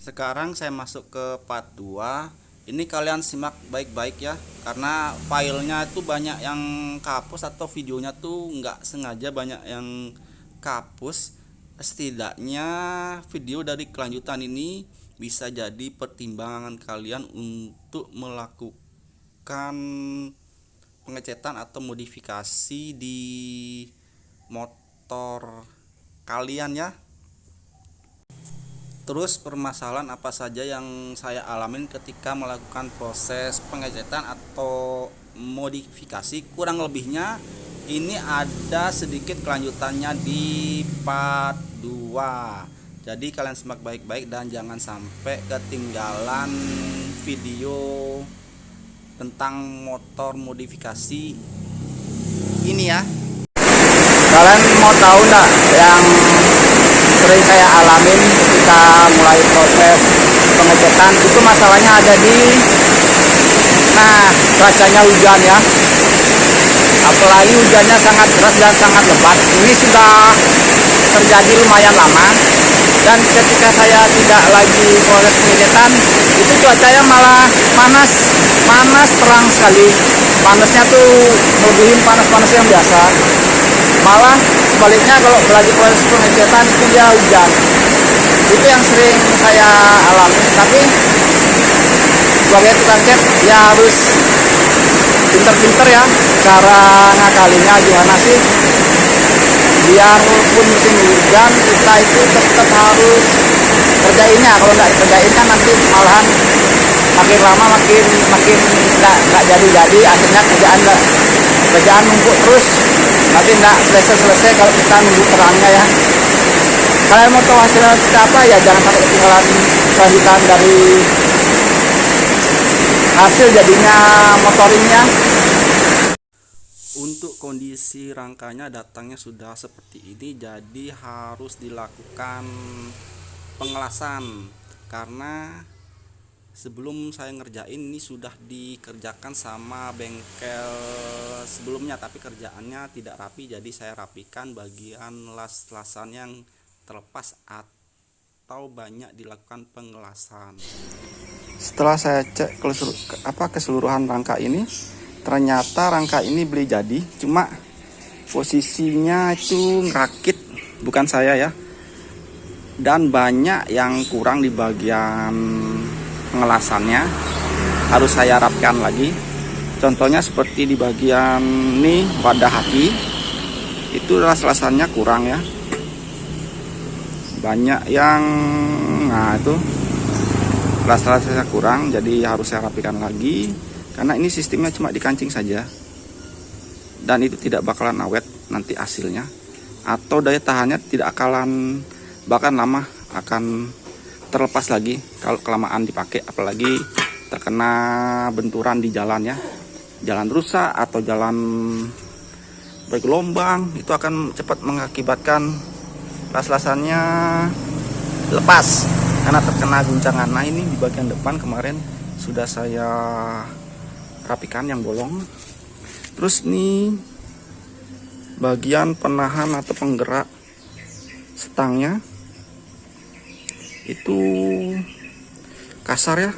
Sekarang saya masuk ke part 2. Ini kalian simak baik-baik ya, karena filenya itu banyak yang kapus atau videonya tuh nggak sengaja banyak yang kapus. Setidaknya video dari kelanjutan ini bisa jadi pertimbangan kalian untuk melakukan pengecetan atau modifikasi di motor kalian ya. Terus permasalahan apa saja yang saya alamin ketika melakukan proses pengecetan atau modifikasi, kurang lebihnya ini ada sedikit kelanjutannya di part 2. Jadi kalian simak baik-baik dan jangan sampai ketinggalan video tentang motor modifikasi ini ya. Kalian mau tahu enggak yang sering saya alamin ketika mulai proses pengecetan itu? Masalahnya ada di cuacanya hujan ya, apalagi hujannya sangat deras dan sangat lebat. Ini sudah terjadi lumayan lama, dan ketika saya tidak lagi proses pengecetan itu cuacanya malah panas terang sekali. Panasnya tuh melebihi panas yang biasa. Malah sebaliknya kalau lagi proses pengecetan itu dia hujan. Itu yang sering saya alami. Tapi sebagai tukang cat ya harus pinter-pinter ya cara ngakalinya. Gimana sih biarpun musim hujan kita itu tetap harus kerjainnya. Kalau nggak kerjain kan nanti malahan makin lama makin nggak jadi, akhirnya kerjaan numpuk terus, nanti nggak selesai kalau kita nunggu terangnya ya. Kalian mau tahu hasilnya seperti apa ya, jangan sampai ketinggalan kelanjutan dari hasil jadinya motoringnya. Untuk kondisi rangkanya datangnya sudah seperti ini, jadi harus dilakukan pengelasan. Karena sebelum saya ngerjain ini sudah dikerjakan sama bengkel sebelumnya, tapi kerjaannya tidak rapi, jadi saya rapikan bagian las-lasan yang terlepas atau banyak dilakukan pengelasan. Setelah saya cek keseluruhan rangka ini, ternyata rangka ini beli jadi, cuma posisinya itu ngerakit, bukan saya ya, dan banyak yang kurang di bagian pengelasannya, harus saya rapkan lagi. Contohnya seperti di bagian ini wadah haki itu las-lasannya kurang ya, banyak yang itu las-lasnya kurang, jadi harus saya rapikan lagi. Karena ini sistemnya cuma dikancing saja, dan itu tidak bakalan awet nanti hasilnya, atau daya tahannya tidak akan, bahkan lama akan terlepas lagi kalau kelamaan dipakai, apalagi terkena benturan di jalan ya, jalan rusak atau jalan bergelombang, itu akan cepat mengakibatkan las-lasannya lepas karena terkena guncangan. Nah ini di bagian depan kemarin sudah saya rapikan yang bolong. Terus nih bagian penahan atau penggerak stangnya itu kasar ya,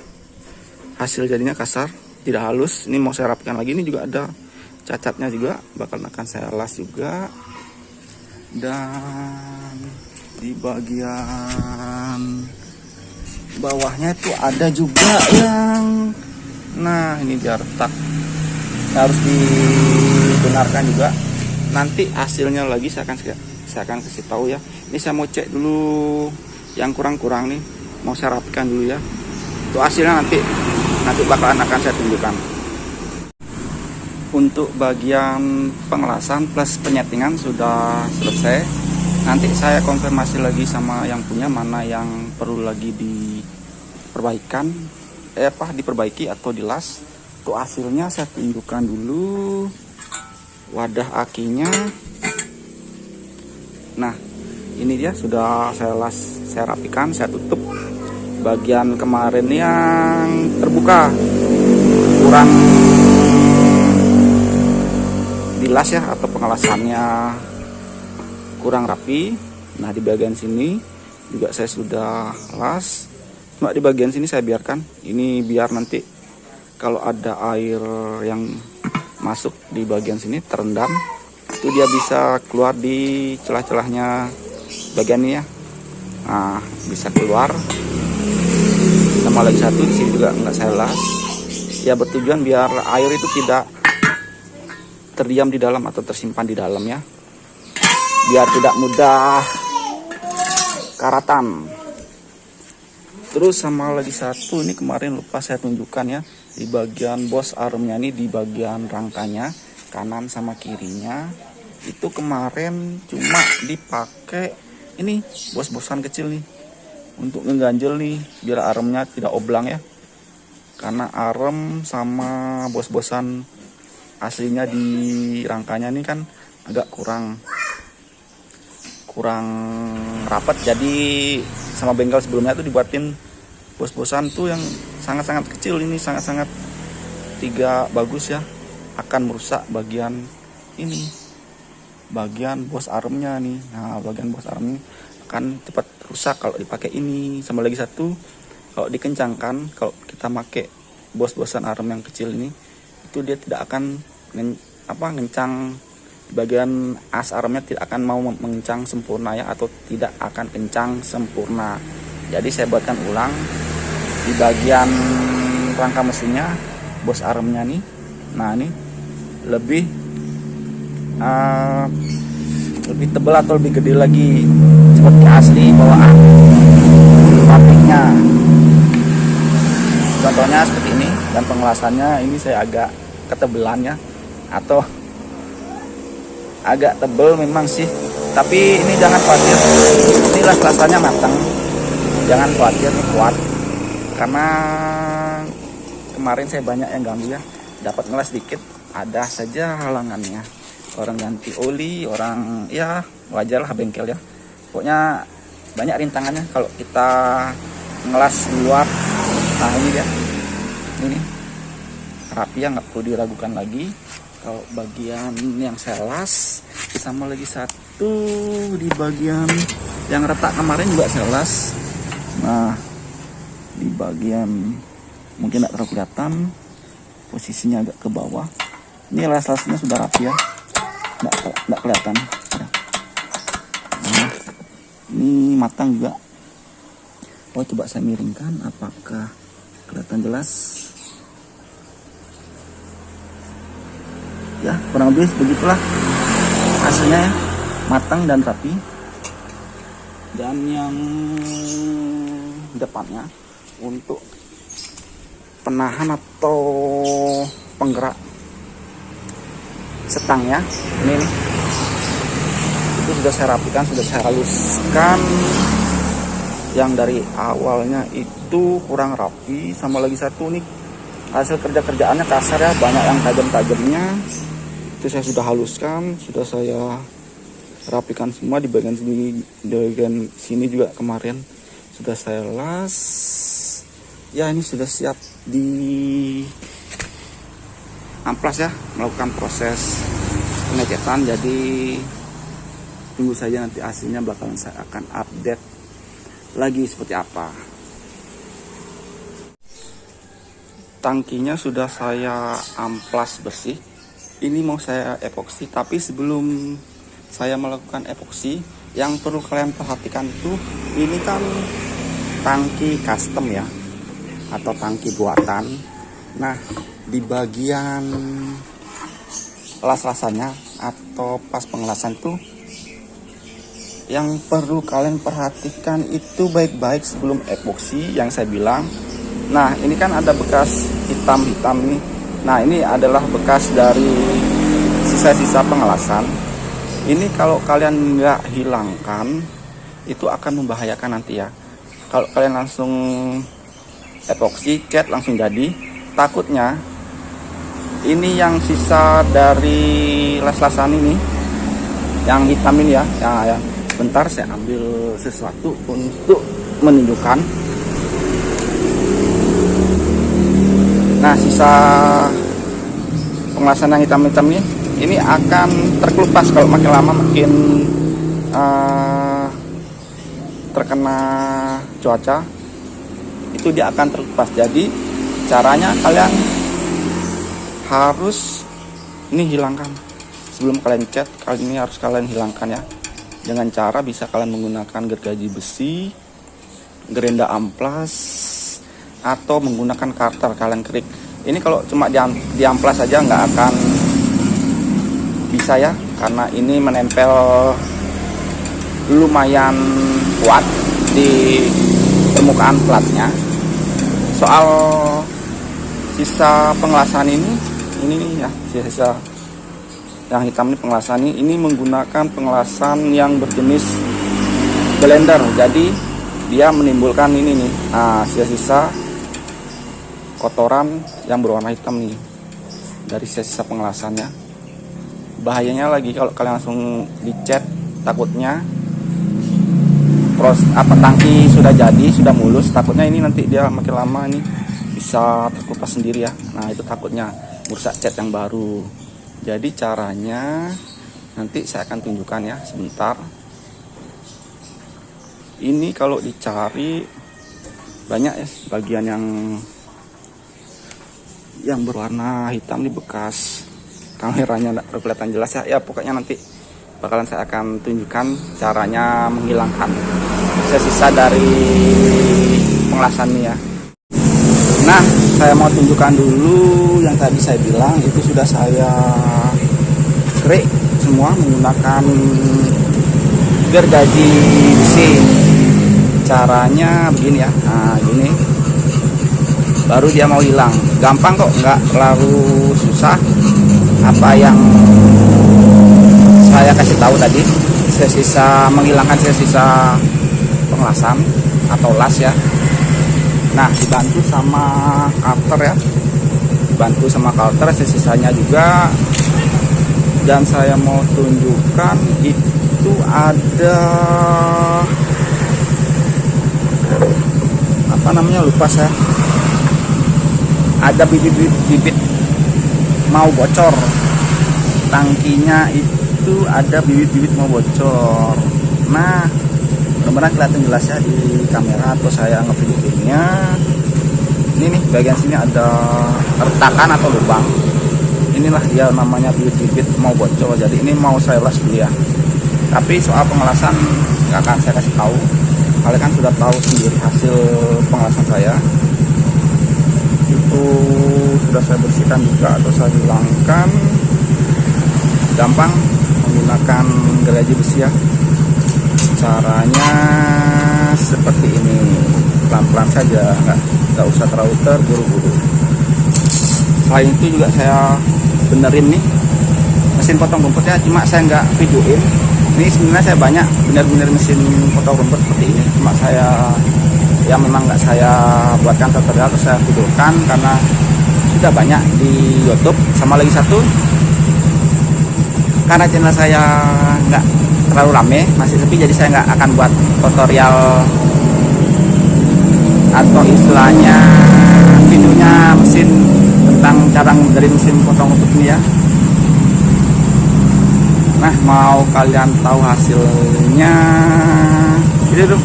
hasil jadinya kasar, tidak halus. Ini mau saya rapikan lagi, ini juga ada cacatnya juga, akan saya las juga. Dan di bagian bawahnya itu ada juga yang ini dia retak, harus dibenarkan juga. Nanti hasilnya lagi saya akan kasih tahu ya. Ini saya mau cek dulu yang kurang-kurang nih, mau saya rapikan dulu ya. Itu hasilnya nanti bakalan akan saya tunjukkan. Untuk bagian pengelasan plus penyetingan sudah selesai. Nanti saya konfirmasi lagi sama yang punya mana yang perlu lagi diperbaiki atau dilas. Untuk hasilnya saya tunjukkan dulu wadah akinya. Nah ini dia sudah saya las, saya rapikan, saya tutup. Bagian kemarin yang terbuka kurang dilas ya, atau pengelasannya kurang rapi. Nah di bagian sini juga saya sudah las, Cuma di bagian sini saya biarkan ini biar nanti kalau ada air yang masuk di bagian sini terendam, itu dia bisa keluar di celah-celahnya bagian ini ya. Nah, bisa keluar. Sama lagi satu di sini juga nggak saya las. Ya bertujuan biar air itu tidak terdiam di dalam atau tersimpan di dalam ya. Biar tidak mudah karatan. Terus sama lagi satu ini kemarin lupa saya tunjukkan ya, di bagian bos armnya ini di bagian rangkanya kanan sama kirinya itu kemarin cuma dipakai ini bos-bosan kecil nih untuk ngeganjel nih biar armnya tidak oblang ya, karena arm sama bos-bosan aslinya di rangkanya ini kan agak kurang rapat, jadi sama bengkel sebelumnya tuh dibuatin bos-bosan tuh yang sangat-sangat kecil, ini sangat-sangat tidak bagus ya, akan merusak bagian ini, bagian bos armnya nih. Nah, bagian bos armnya akan cepat rusak kalau dipakai ini. Sama lagi satu, kalau dikencangkan, kalau kita pakai bos-bosan arm yang kecil ini, itu dia tidak akan ngencang, bagian as armnya tidak akan mau mengencang sempurna ya, atau tidak akan kencang sempurna. Jadi saya buatkan ulang di bagian rangka mesinnya, bos armnya nih. Nah, ini lebih tebal atau lebih gede lagi seperti asli bawaan pabriknya. Contohnya seperti ini, dan pengelasannya ini saya agak ketebelan ya, atau agak tebel memang sih, tapi ini jangan khawatir, inilah rasanya matang, jangan khawatir, ini kuat, karena kemarin saya banyak yang ganggu ya, dapat ngelas dikit, ada saja halangannya, orang ganti oli, orang ya wajar lah bengkel ya, pokoknya banyak rintangannya kalau kita ngelas luar. Nah, ini dia, ini rapi ya, nggak perlu diragukan lagi. Kalau bagian yang saya las, sama lagi satu di bagian yang retak kemarin juga saya las. Nah, di bagian mungkin tidak terlalu kelihatan, posisinya agak ke bawah. Ini las-lasnya sudah rapi ya, tidak kelihatan. Nah, ini matang juga. Oh, coba saya miringkan, apakah kelihatan jelas? Ya, kurang lebih begitulah hasilnya ya, matang dan rapi. Dan yang depannya untuk penahan atau penggerak setangnya ini nih, itu sudah saya rapikan, sudah saya haluskan. Yang dari awalnya itu kurang rapi, sama lagi satu nih hasil kerjaannya kasar ya, banyak yang tajam-tajamnya. Itu saya sudah haluskan, sudah saya rapikan semua. Di bagian sini juga kemarin sudah saya las ya. Ini sudah siap di amplas ya, melakukan proses pengecetan. Jadi tunggu saja, nanti hasilnya bakalan saya akan update lagi seperti apa. Tangkinya sudah saya amplas bersih. Ini mau saya epoksi, tapi sebelum saya melakukan epoksi, yang perlu kalian perhatikan itu, ini kan tangki custom ya, atau tangki buatan. Nah, di bagian las-lasannya atau pas pengelasan tuh, yang perlu kalian perhatikan itu baik-baik sebelum epoksi yang saya bilang. Nah, ini kan ada bekas hitam-hitam nih. Nah, ini adalah bekas dari sisa-sisa pengelasan. Ini kalau kalian nggak hilangkan, itu akan membahayakan nanti ya. Kalau kalian langsung epoksi, cat langsung jadi, takutnya ini yang sisa dari las-lasan ini, yang hitam ini ya, ya. Bentar saya ambil sesuatu untuk menunjukkan. Nah, sisa pengelasan yang hitam-hitam ini akan terkelupas kalau makin lama, makin terkena cuaca. itu dia akan terlepas. Jadi caranya kalian harus ini hilangkan sebelum kalian cat. Kali ini harus kalian hilangkan ya, dengan cara bisa kalian menggunakan gergaji besi, gerenda amplas, atau menggunakan karter kalian kerik. Ini kalau cuma di amplas saja nggak akan bisa ya, karena ini menempel lumayan kuat di permukaan platnya. Soal sisa pengelasan ini nih ya, sisa yang hitam ini pengelasan ini menggunakan pengelasan yang berjenis blender. Jadi dia menimbulkan ini nih, sisa-sisa kotoran yang berwarna hitam nih dari sisa pengelasannya. Bahayanya lagi kalau kalian langsung dicat, takutnya tangki sudah jadi, sudah mulus, takutnya ini nanti dia makin lama ini bisa terkelupas sendiri ya. Nah itu takutnya merusak cat yang baru. Jadi caranya nanti saya akan tunjukkan ya sebentar. Ini kalau dicari banyak ya bagian yang berwarna hitam di bekas. Kameranya tidak kelihatan jelas ya. Ya pokoknya nanti bakalan saya akan tunjukkan caranya menghilangkan sisa dari pengelasan ini ya. Nah, saya mau tunjukkan dulu yang tadi saya bilang itu sudah saya kerik semua menggunakan gergaji besi. Caranya begini ya, nah gini, baru dia mau hilang. Gampang kok, nggak terlalu susah. Apa yang saya kasih tahu tadi, sisa menghilangkan sisa pengelasan atau las ya. Nah dibantu sama cutter ya, dibantu sama cutter sisanya juga. Dan saya mau tunjukkan itu ada apa namanya, lupa saya, ada bibit mau bocor, tangkinya itu ada bibit-bibit mau bocor. Nah mudah-mudahan kelihatan jelas ya di kamera atau saya ngevideoinnya. Ini nih bagian sini ada retakan atau lubang, inilah dia namanya bibit-bibit mau bocor. Jadi ini mau saya las dulu ya, tapi soal pengelasan nggak akan saya kasih tahu. Kalian kan sudah tahu sendiri hasil pengelasan saya itu sudah saya bersihkan juga atau saya hilangkan. Gampang menggunakan gergaji besi ya. Caranya seperti ini, pelan-pelan saja, nggak usah terlalu terburu-buru. Selain itu juga saya benerin nih mesin potong rumputnya, cuma saya nggak videoin. Ini sebenarnya saya banyak bener-bener mesin potong rumput seperti ini, cuma saya ya memang nggak saya buatkan tutorial atau saya videokan karena sudah banyak di YouTube. Sama lagi satu, karena channel saya nggak terlalu rame, masih sepi, jadi saya nggak akan buat tutorial atau istilahnya videonya mesin tentang cara dari mesin potong rumput ini ya. Nah mau kalian tahu hasilnya, ini dulu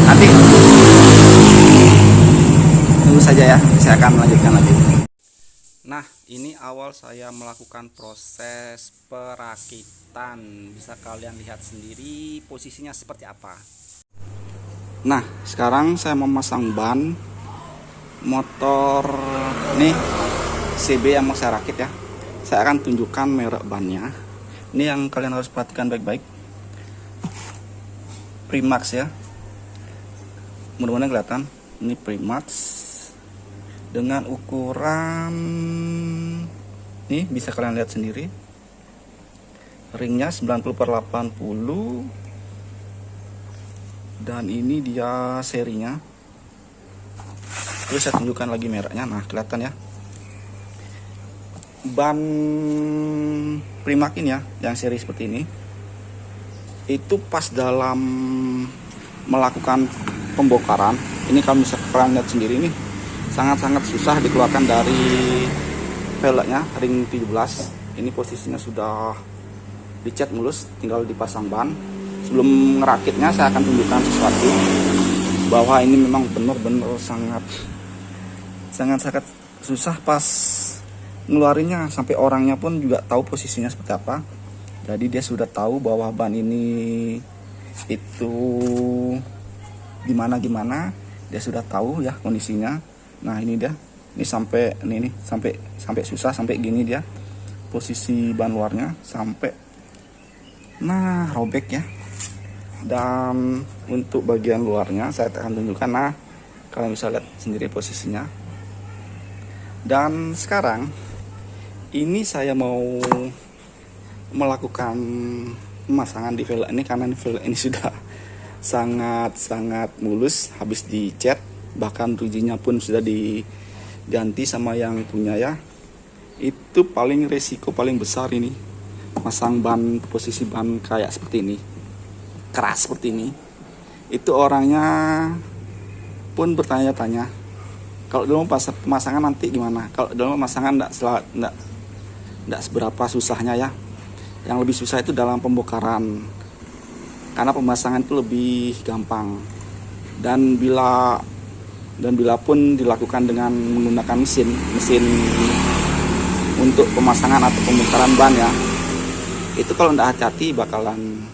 nanti tunggu saja ya, saya akan melanjutkan lagi. Nah ini awal saya melakukan proses perakitan, bisa kalian lihat sendiri posisinya seperti apa. Nah sekarang saya memasang ban motor nih CB yang mau saya rakit ya. Saya akan tunjukkan merek bannya. Ini yang kalian harus perhatikan baik-baik, Primax ya, mudah-mudahan kelihatan. Ini Primax dengan ukuran nih, bisa kalian lihat sendiri, ringnya 90/80, dan ini dia serinya. Terus saya tunjukkan lagi mereknya. Nah kelihatan ya, ban Primax ini ya, yang seri seperti ini, itu pas dalam melakukan pembongkaran, ini kalian bisa kalian lihat sendiri nih, sangat-sangat susah dikeluarkan dari velgnya ring 17. Ini posisinya sudah dicat mulus, tinggal dipasang ban. Sebelum ngerakitnya saya akan tunjukkan sesuatu bahwa ini memang benar-benar sangat susah pas ngeluarinnya, sampai orangnya pun juga tahu posisinya seperti apa. Jadi dia sudah tahu bahwa ban ini itu gimana, dia sudah tahu ya kondisinya. Nah ini dia, ini sampai susah, sampai gini dia posisi ban luarnya, sampai nah robek ya. Dan untuk bagian luarnya saya akan tunjukkan, nah kalian bisa lihat sendiri posisinya. Dan sekarang ini saya mau melakukan pemasangan di velg ini, karena velg ini sudah sangat mulus, habis dicat, bahkan rujinya pun sudah diganti sama yang punya ya. Itu paling resiko paling besar ini, masang ban, posisi ban kayak seperti ini, keras seperti ini. Itu orangnya pun bertanya-tanya, kalau dalam pemasangan nanti gimana? Kalau dalam pemasangan enggak seberapa susahnya ya. Yang lebih susah itu dalam pembongkaran, karena pemasangan itu lebih gampang. Dan bila pun dilakukan dengan menggunakan mesin untuk pemasangan atau pembongkaran ban ya, itu kalau tidak hati-hati bakalan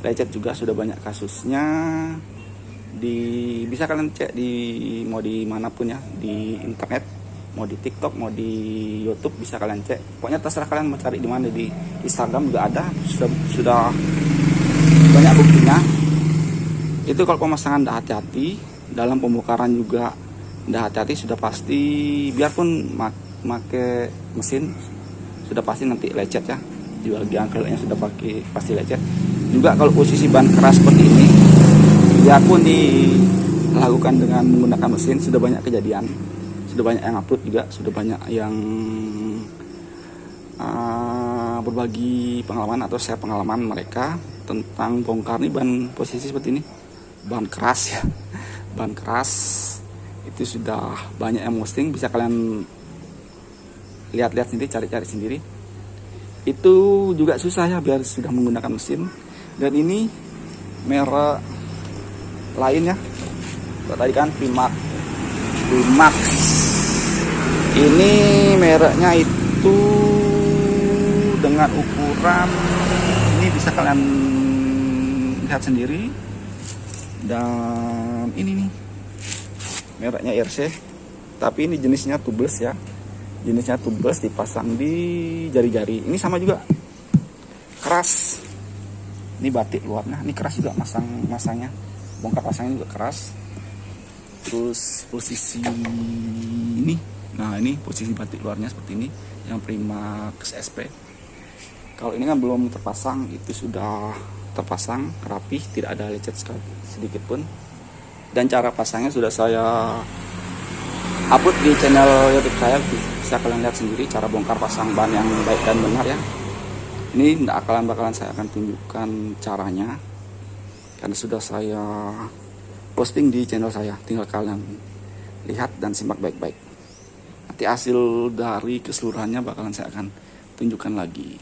lecet juga. Sudah banyak kasusnya, bisa kalian cek mau di manapun ya, di internet, mau di TikTok, mau di YouTube, bisa kalian cek. Pokoknya terserah kalian mau cari di mana, di Instagram juga ada, sudah banyak buktinya. Itu kalau pemasangan tidak hati-hati, dalam pembongkaran juga tidak hati-hati, sudah pasti, biarpun pakai mesin, sudah pasti nanti lecet ya. Di bagian velgnya sudah pasti lecet. Juga kalau posisi ban keras seperti ini, biarpun dilakukan dengan menggunakan mesin, sudah banyak kejadian, sudah banyak yang upload juga, sudah banyak yang berbagi pengalaman atau share pengalaman mereka tentang bongkar nih ban posisi seperti ini, ban keras ya. Ban keras itu sudah banyak yang posting, bisa kalian lihat-lihat sendiri, cari-cari sendiri. Itu juga susah ya, biar sudah menggunakan mesin. Dan ini merek lain ya, tadi kan Primax. Ini mereknya itu dengan ukuran ini, bisa kalian lihat sendiri. Dan ini nih mereknya RC, tapi ini jenisnya tubeless ya, jenisnya tubeless, dipasang di jari-jari. Ini sama juga keras, ini batik luarnya, ini keras juga masangnya, bongkar pasangnya juga keras. Terus posisi ini, nah ini posisi batik luarnya seperti ini, yang Primax SP. Kalau ini kan belum terpasang, itu sudah terpasang rapih, tidak ada lecet sedikit pun. Dan cara pasangnya sudah saya upload di channel YouTube saya, bisa kalian lihat sendiri cara bongkar pasang ban yang baik dan benar ya. Ini bakalan saya akan tunjukkan caranya, karena sudah saya posting di channel saya, tinggal kalian lihat dan simak baik-baik. Nanti hasil dari keseluruhannya bakalan saya akan tunjukkan lagi.